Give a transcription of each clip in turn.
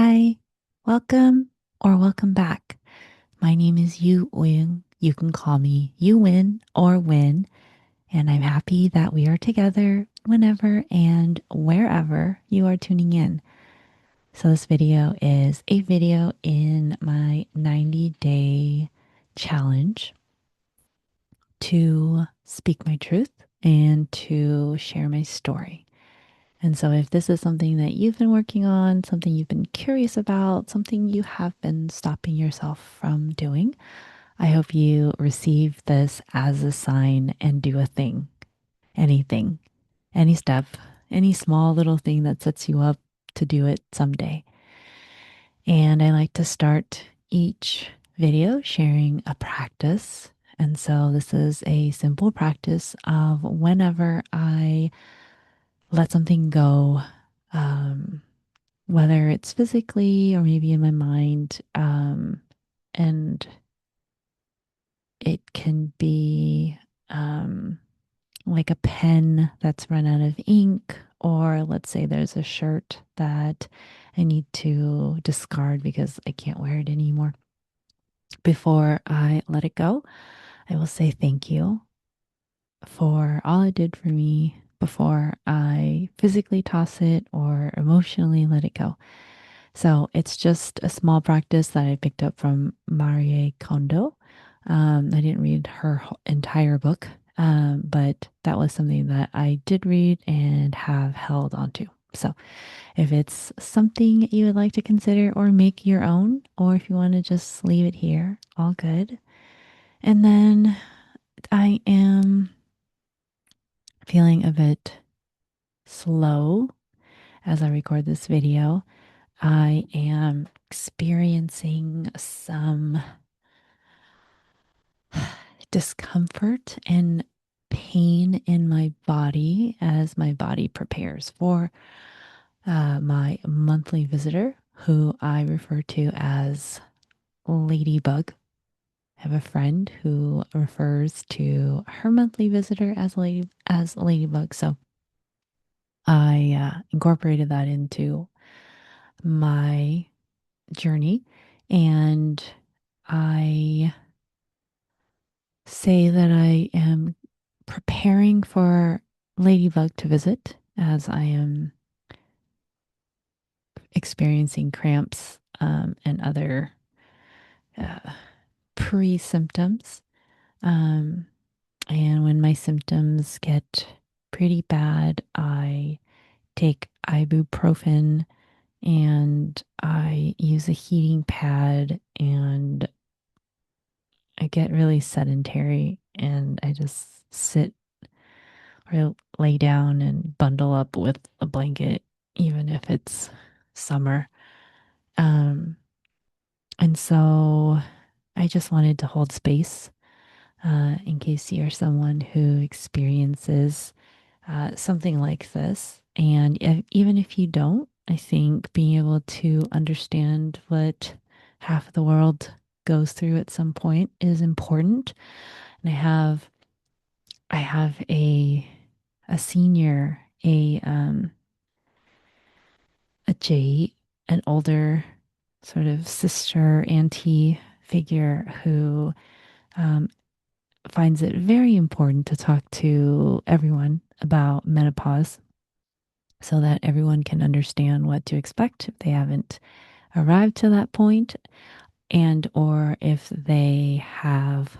Hi, welcome or welcome back. My name is Yu Wing. You can call me Yu Win or Win, and I'm happy that we are together whenever and wherever you are tuning in. So, this video is a video in my 90-day challenge to speak my truth and to share my story. And so, if this is something that you've been working on, something you've been curious about, something you have been stopping yourself from doing, I hope you receive this as a sign and do a thing, anything, any step, any small little thing that sets you up to do it someday. And I like to start each video sharing a practice. And so, this is a simple practice of whenever I let something go. Um, whether it's physically or maybe in my mind. And it can be um, like a pen that's run out of ink, or let's say there's a shirt that I need to discard because I can't wear it anymore. Before I let it go, I will say thank you for all it did for me before I physically toss it or emotionally let it go. So it's just a small practice that I picked up from Marie Kondo. I didn't read her entire book, but that was something that I did read and have held onto. So if it's something you would like to consider or make your own, or if you want to just leave it here, all good. And then I am feeling a bit slow as I record this video. I am experiencing some discomfort and pain in my body as my body prepares for my monthly visitor, who I refer to as Ladybug. I have a friend who refers to her monthly visitor as Ladybug, so I incorporated that into my journey, and I say that I am preparing for Ladybug to visit as I am experiencing cramps and other uh, pre symptoms. Um, and when my symptoms get pretty bad, I take ibuprofen and I use a heating pad, and I get really sedentary and I just sit or lay down and bundle up with a blanket, even if it's summer. Um, and so I just wanted to hold space in case you're someone who experiences something like this. And even if you don't, I think being able to understand what half of the world goes through at some point is important. And I have a senior, a J, an older sort of sister, auntie figure who um, finds it very important to talk to everyone about menopause so that everyone can understand what to expect if they haven't arrived to that point, and or if they have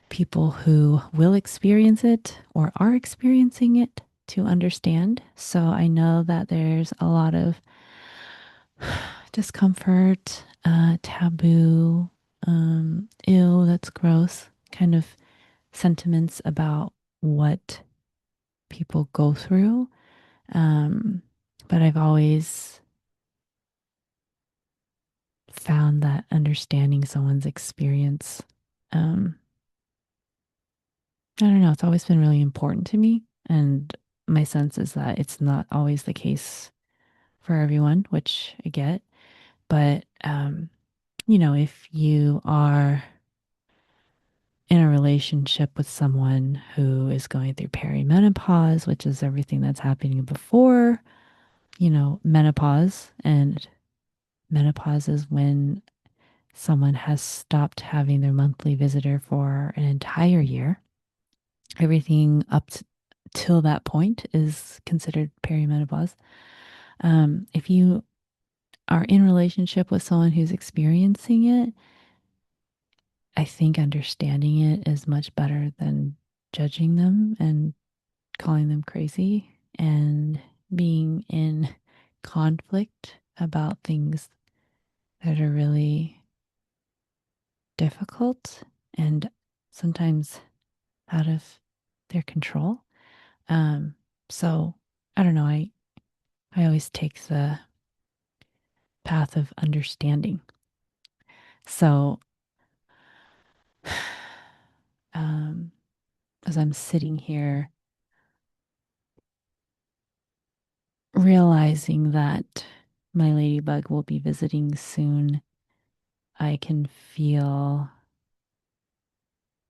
people who will experience it or are experiencing it to understand. So I know that there's a lot of discomfort, taboo, ew, that's gross kind of sentiments about what people go through. Um, but I've always found that understanding someone's experience, um, I don't know, it's always been really important to me. And my sense is that it's not always the case for everyone, which I get. But, if you are in a relationship with someone who is going through perimenopause, which is everything that's happening before, menopause, and Menopause is when someone has stopped having their monthly visitor for an entire year. Everything till that point is considered perimenopause. If you are in relationship with someone who's experiencing it, I think understanding it is much better than judging them and calling them crazy and being in conflict about things that are really difficult and sometimes out of their control. Um, so I don't know. I always take the path of understanding. So um, as I'm sitting here realizing that my ladybug will be visiting soon, I can feel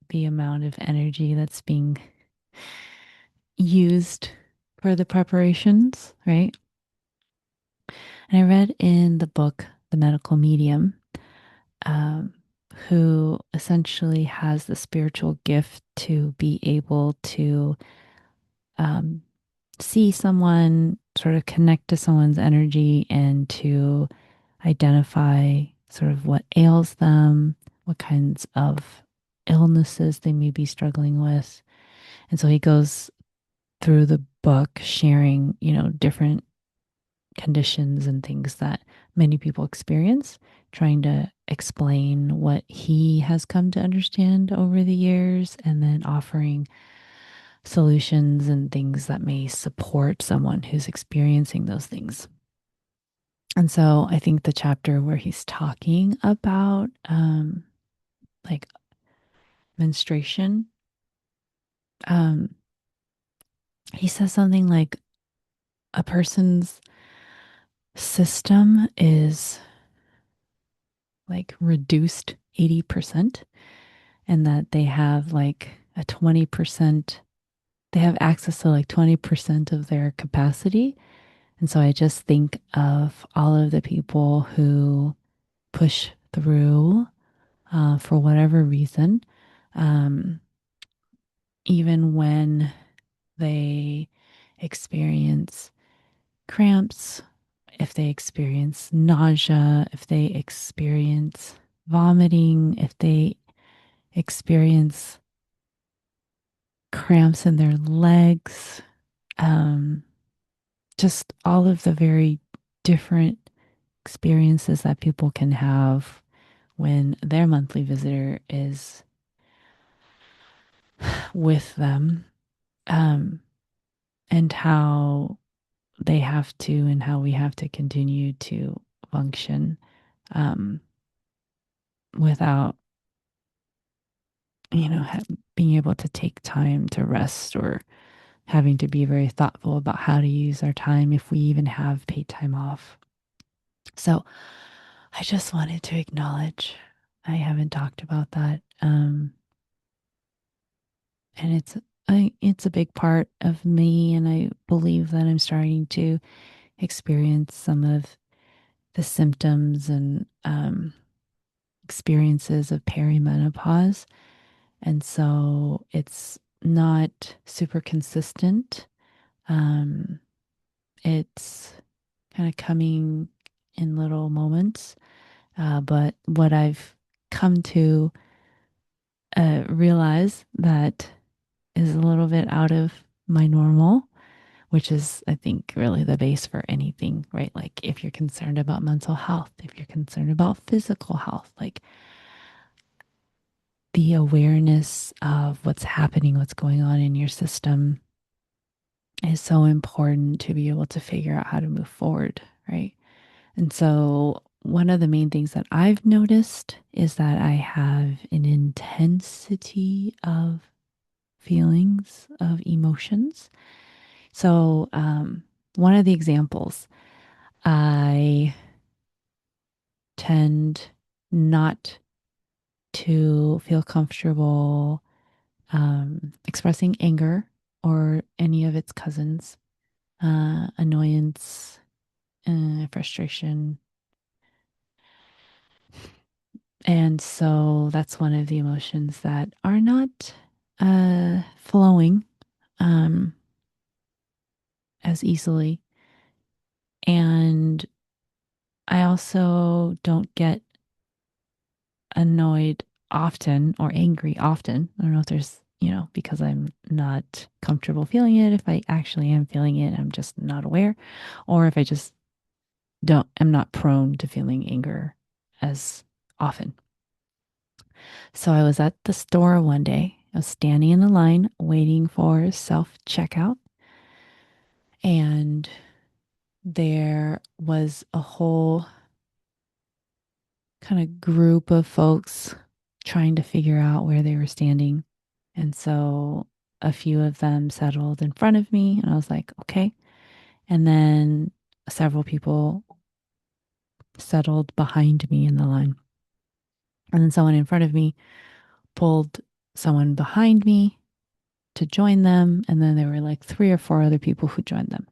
the amount of energy that's being used for the preparations, right? And I read in the book, The Medical Medium, um, who essentially has the spiritual gift to be able to um, see someone, sort of connect to someone's energy, and to identify sort of what ails them, what kinds of illnesses they may be struggling with. And so he goes through the book sharing, different conditions and things that many people experience, trying to explain what he has come to understand over the years, and then offering solutions and things that may support someone who's experiencing those things. And so I think the chapter where he's talking about like menstruation, um, he says something like a person's system is like reduced 80%, and that they have like a 20%, they have access to like 20% of their capacity. And so I just think of all of the people who push through for whatever reason, um, even when they experience cramps, if they experience nausea, if they experience vomiting, if they experience cramps in their legs, um, just all of the very different experiences that people can have when their monthly visitor is with them, um, and how they have to and how we have to continue to function um, without, being able to take time to rest, or having to be very thoughtful about how to use our time if we even have paid time off. So I just wanted to acknowledge I haven't talked about that. And it's a big part of me, and I believe that I'm starting to experience some of the symptoms and experiences of perimenopause. And so it's not super consistent. Um, it's kind of coming in little moments. But what I've come to realize that is a little bit out of my normal, which is, I think, really the base for anything, right? Like if you're concerned about mental health, if you're concerned about physical health, like the awareness of what's happening, what's going on in your system is so important to be able to figure out how to move forward, right? And so, one of the main things that I've noticed is that I have an intensity of feelings, of emotions. So, one of the examples, I tend not to feel comfortable expressing anger or any of its cousins, annoyance, frustration, And so that's one of the emotions that are not flowing um, as easily. And I also don't get annoyed often or angry often. I don't know if there's, because I'm not comfortable feeling it, if I actually am feeling it, I'm just not aware, or if I just am not prone to feeling anger as often. So I was at the store one day. I was standing in the line waiting for self checkout, and there was a whole kind of group of folks trying to figure out where they were standing. And so a few of them settled in front of me, and I was like, okay. And then several people settled behind me in the line. And then someone in front of me pulled someone behind me to join them. And then there were like three or four other people who joined them.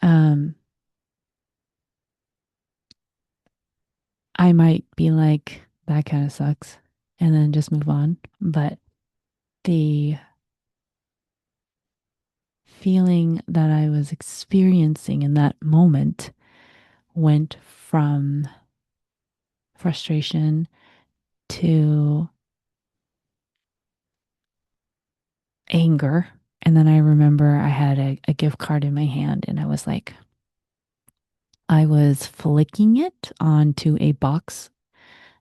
Um, I might be like, that kind of sucks, and then just move on. But the feeling that I was experiencing in that moment went from frustration to anger. And then I remember I had a gift card in my hand, and I was flicking it onto a box,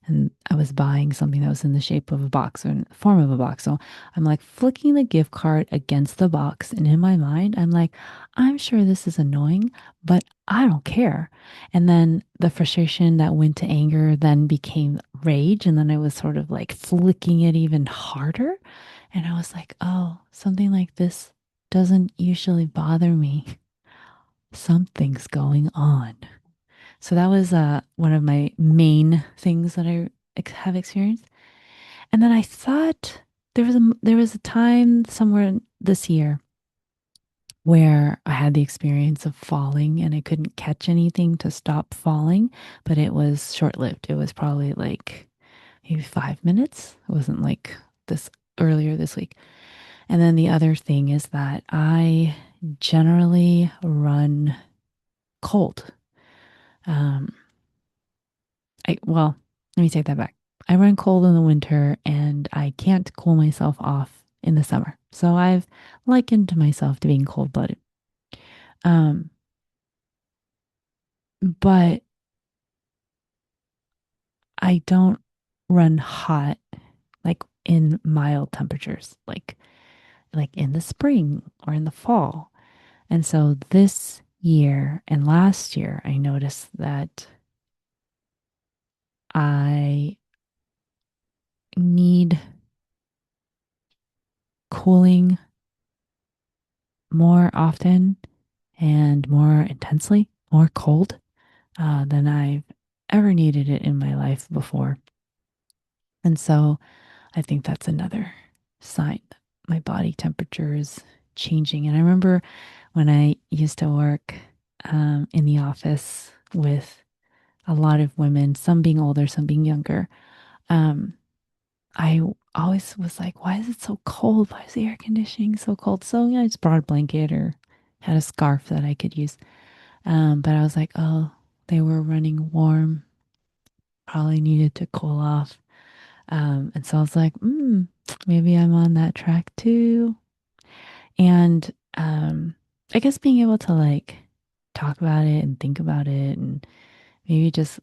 and I was buying something that was in the shape of a box or in the form of a box. So I'm like flicking the gift card against the box. And in my mind, I'm like, I'm sure this is annoying, but I don't care. And then the frustration that went to anger then became rage. And then I was sort of like flicking it even harder. And I was like, oh, something like this doesn't usually bother me. Something's going on. So that was one of my main things that I have experienced. And then I thought there was a time somewhere this year where I had the experience of falling, and I couldn't catch anything to stop falling, but it was short-lived. It was probably like maybe 5 minutes. It wasn't like this earlier this week. And then the other thing is that I generally run cold. Um, well, let me take that back. I run cold in the winter, and I can't cool myself off in the summer. So I've likened myself to being cold blooded. Um, but I don't run hot like in mild temperatures, like in the spring or in the fall. And so this year and last year, I noticed that I need cooling more often and more intensely, more cold than I've ever needed it in my life before. And so I think that's another sign that my body temperature is changing. And I remember when I used to work in the office with a lot of women, some being older, some being younger. Um, I always was like, why is it so cold? Why is the air conditioning so cold? So I just brought a blanket or had a scarf that I could use. But I was like, oh, they were running warm, probably needed to cool off. And so I was like, maybe I'm on that track too. And I guess being able to like talk about it and think about it, and maybe just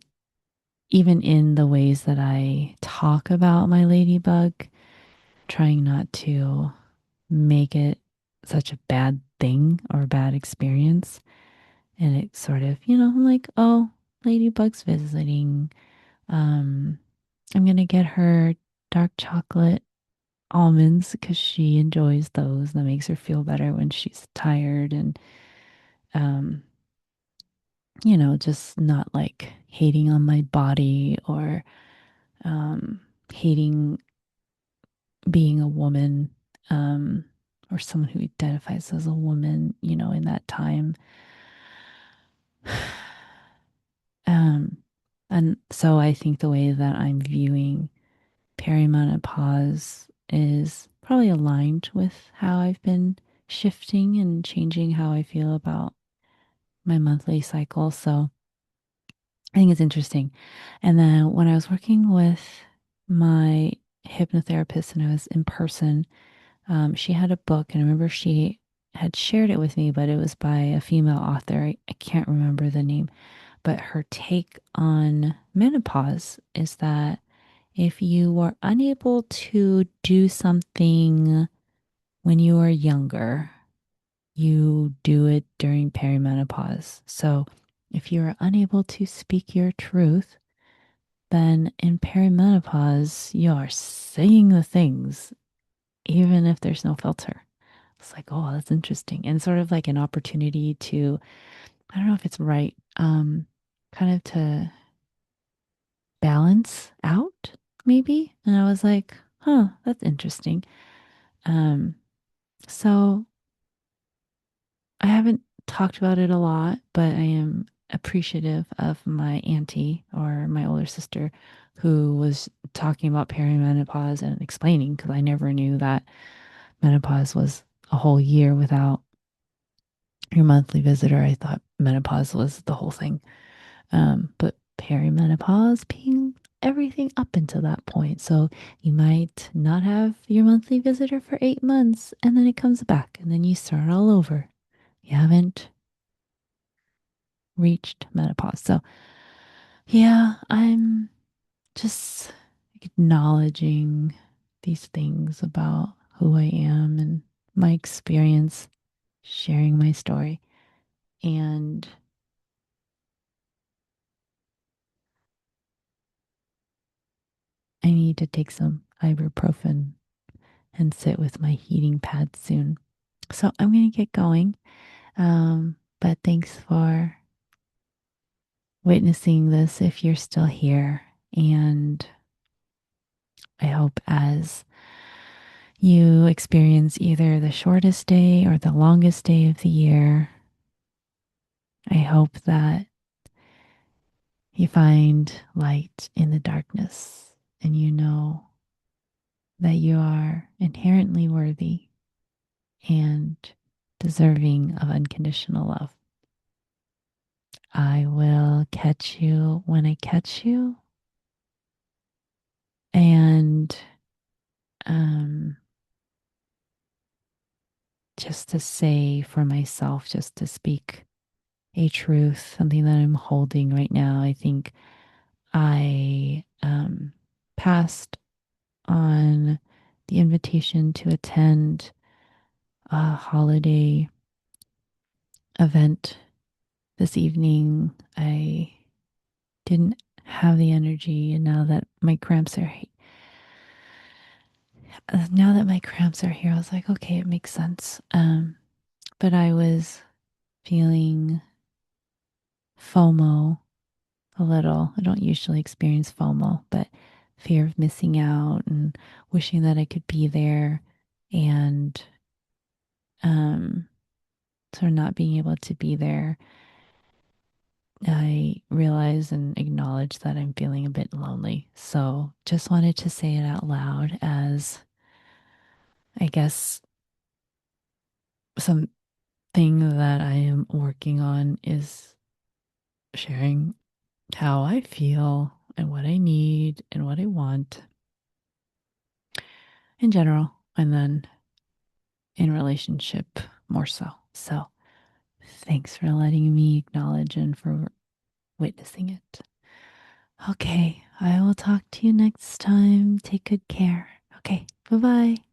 even in the ways that I talk about my ladybug, trying not to make it such a bad thing or a bad experience. And it sort of, I'm like, oh, ladybug's visiting. Um, I'm gonna get her dark chocolate almonds because she enjoys those. That makes her feel better when she's tired, and um, just not like hating on my body or um hating being a woman, um or someone who identifies as a woman, in that time. Um And so I think the way that I'm viewing perimenopause is probably aligned with how I've been shifting and changing how I feel about my monthly cycle. So I think it's interesting. And then when I was working with my hypnotherapist and I was in person, she had a book, and I remember she had shared it with me, but it was by a female author. I can't remember the name, but her take on menopause is that if you were unable to do something when you were younger, you do it during perimenopause. So if you are unable to speak your truth, then in perimenopause, you are saying the things, even if there's no filter. It's like, oh, that's interesting. And sort of like an opportunity to, I don't know if it's right, kind of to balance out, maybe. And I was like, huh, that's interesting. Um, so I haven't talked about it a lot, but I am appreciative of my auntie or my older sister who was talking about perimenopause and explaining because I never knew that menopause was a whole year without your monthly visitor. I thought menopause was the whole thing. But perimenopause being everything up until that point. So you might not have your monthly visitor for 8 months and then it comes back and then you start all over. You haven't reached menopause. So, yeah, I'm just acknowledging these things about who I am and my experience, sharing my story. And I need to take some ibuprofen and sit with my heating pad soon. So, I'm going to get going. But thanks for witnessing this if you're still here. And I hope as you experience either the shortest day or the longest day of the year, I hope that you find light in the darkness and you know that you are inherently worthy and deserving of unconditional love. I will catch you when I catch you. And um, just to say for myself, just to speak a truth, something that I'm holding right now, I think I passed on the invitation to attend a holiday event this evening. I didn't have the energy, and now that my cramps are here, I was like, okay, it makes sense. But I was feeling FOMO a little. I don't usually experience FOMO, but fear of missing out and wishing that I could be there and um sort of not being able to be there. I realize and acknowledge that I'm feeling a bit lonely. So just wanted to say it out loud as I guess something that I am working on is sharing how I feel and what I need and what I want in general. And then in relationship more so. So thanks for letting me acknowledge and for witnessing it. Okay, I will talk to you next time. Take good care. Okay, bye bye.